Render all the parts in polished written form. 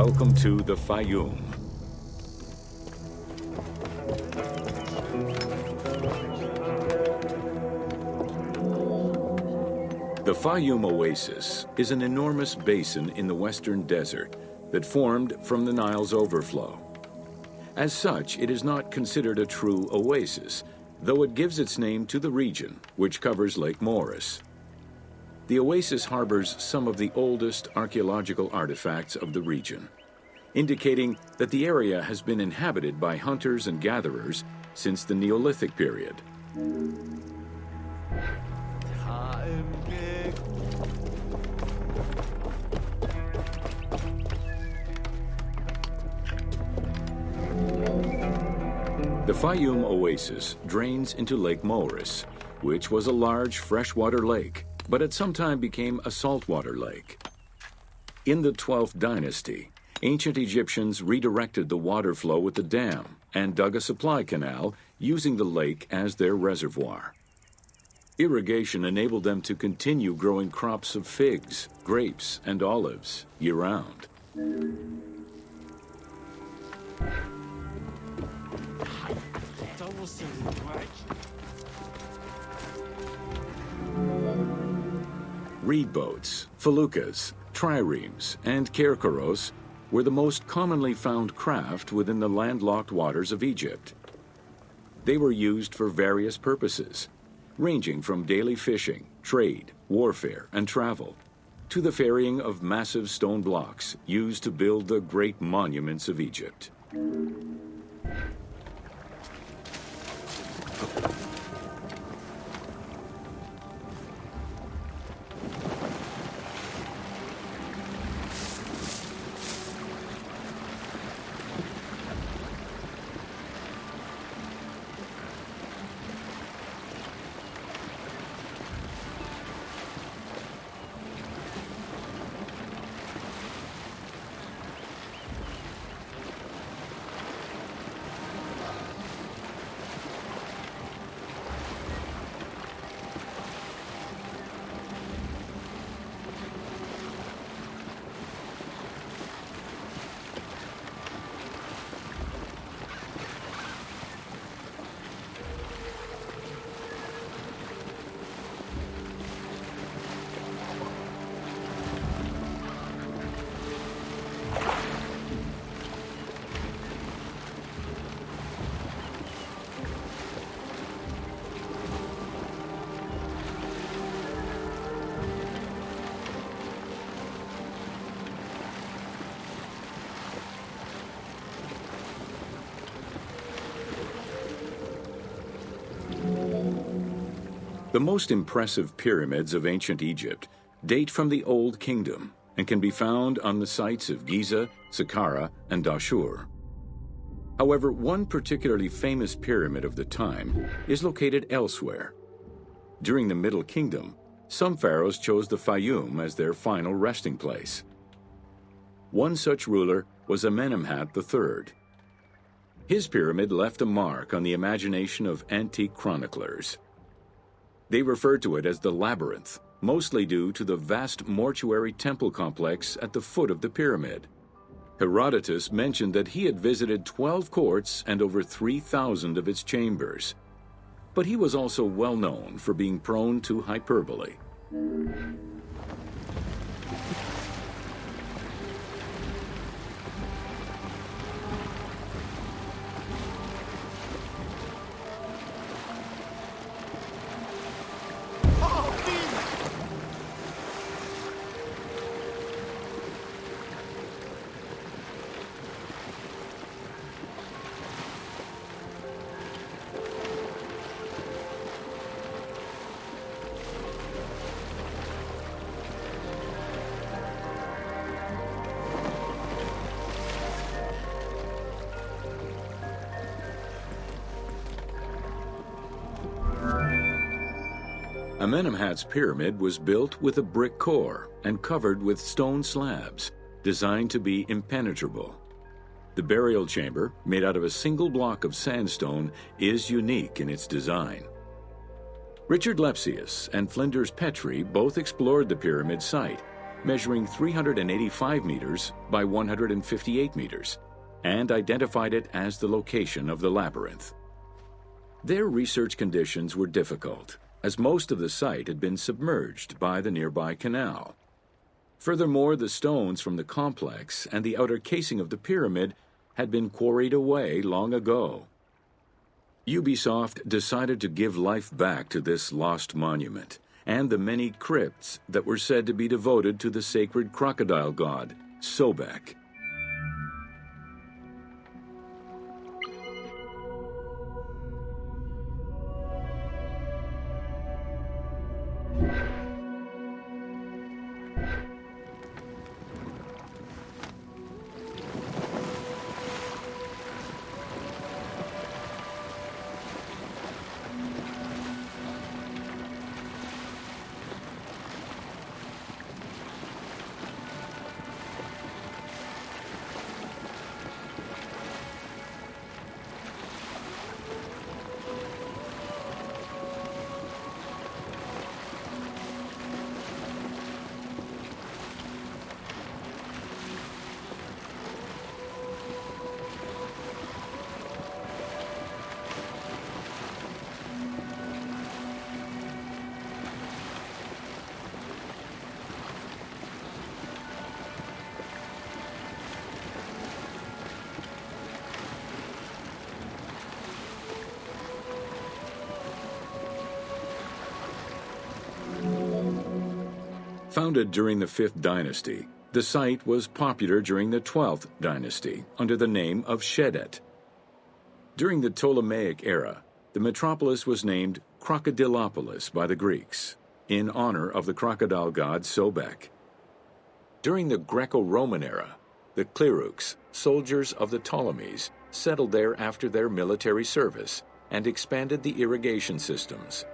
Welcome to the Fayum. The Fayum Oasis is an enormous basin in the western desert that formed from the Nile's overflow. As such, it is not considered a true oasis, though it gives its name to the region, which covers Lake Moeris. The oasis harbors some of the oldest archaeological artifacts of the region, indicating that the area has been inhabited by hunters and gatherers since the Neolithic period. The Fayum Oasis drains into Lake Moeris, which was a large freshwater lake, but at some time became a saltwater lake. In the 12th dynasty, ancient Egyptians redirected the water flow with the dam and dug a supply canal using the lake as their reservoir. Irrigation enabled them to continue growing crops of figs, grapes, and olives year-round. Reed boats, feluccas, triremes, and kerkeros were the most commonly found craft within the landlocked waters of Egypt. They were used for various purposes, ranging from daily fishing, trade, warfare, and travel, to the ferrying of massive stone blocks used to build the great monuments of Egypt. The most impressive pyramids of ancient Egypt date from the Old Kingdom and can be found on the sites of Giza, Saqqara, and Dashur. However, one particularly famous pyramid of the time is located elsewhere. During the Middle Kingdom, some pharaohs chose the Fayum as their final resting place. One such ruler was Amenemhat III. His pyramid left a mark on the imagination of antique chroniclers. They refer to it as the Labyrinth, mostly due to the vast mortuary temple complex at the foot of the pyramid. Herodotus mentioned that he had visited 12 courts and over 3,000 of its chambers. But he was also well known for being prone to hyperbole. Amenemhat's pyramid was built with a brick core and covered with stone slabs, designed to be impenetrable. The burial chamber, made out of a single block of sandstone, is unique in its design. Richard Lepsius and Flinders Petrie both explored the pyramid site measuring 385 meters by 158 meters, and identified it as the location of the labyrinth. Their research conditions were difficult, as most of the site had been submerged by the nearby canal. Furthermore, the stones from the complex and the outer casing of the pyramid had been quarried away long ago. Ubisoft decided to give life back to this lost monument and the many crypts that were said to be devoted to the sacred crocodile god, Sobek. Founded during the 5th dynasty, the site was popular during the 12th dynasty under the name of Shedet. During the Ptolemaic era, the metropolis was named Crocodilopolis by the Greeks, in honor of the crocodile god Sobek. During the Greco-Roman era, the Cleruks, soldiers of the Ptolemies, settled there after their military service and expanded the irrigation systems.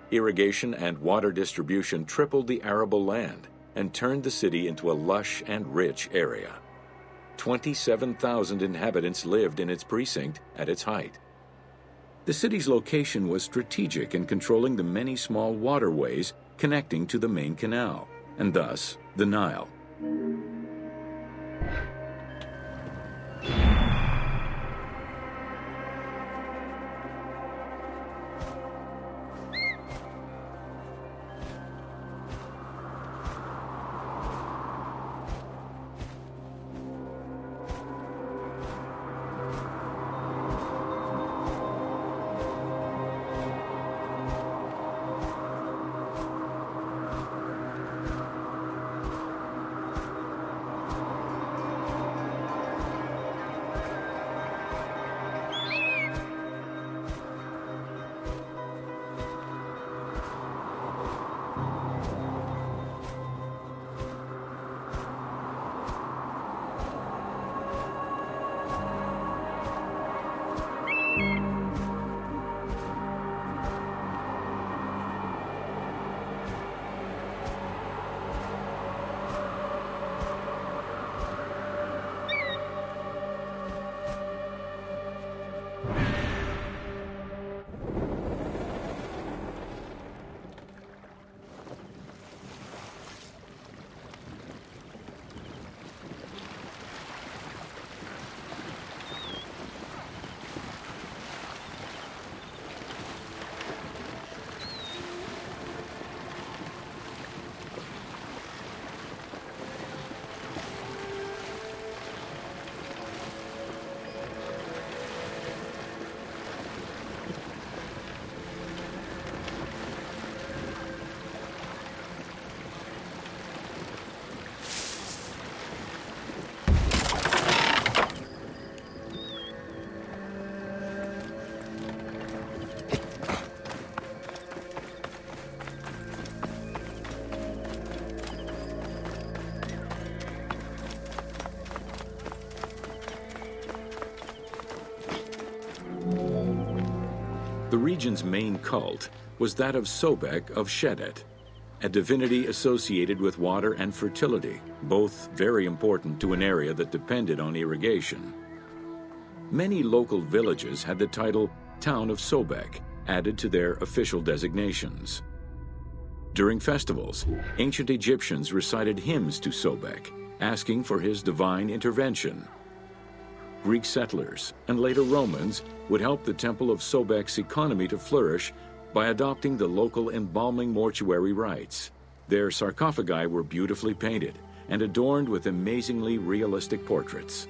Irrigation and water distribution tripled the arable land and turned the city into a lush and rich area. 27,000 inhabitants lived in its precinct at its height. The city's location was strategic in controlling the many small waterways connecting to the main canal, and thus the Nile. The region's main cult was that of Sobek of Shedet, a divinity associated with water and fertility, both very important to an area that depended on irrigation. Many local villages had the title Town of Sobek added to their official designations. During festivals, ancient Egyptians recited hymns to Sobek, asking for his divine intervention. Greek settlers, and later Romans, would help the Temple of Sobek's economy to flourish by adopting the local embalming mortuary rites. Their sarcophagi were beautifully painted and adorned with amazingly realistic portraits.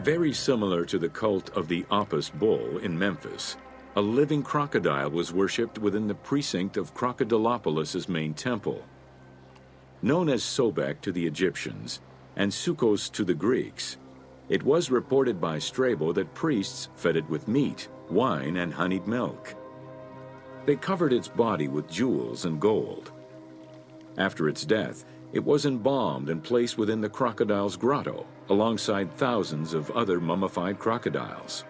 Very similar to the cult of the Apis bull in Memphis, a living crocodile was worshipped within the precinct of Crocodilopolis's main temple. Known as Sobek to the Egyptians and Sukkos to the Greeks, it was reported by Strabo that priests fed it with meat, wine, and honeyed milk. They covered its body with jewels and gold. After its death, it was embalmed and placed within the crocodile's grotto, alongside thousands of other mummified crocodiles.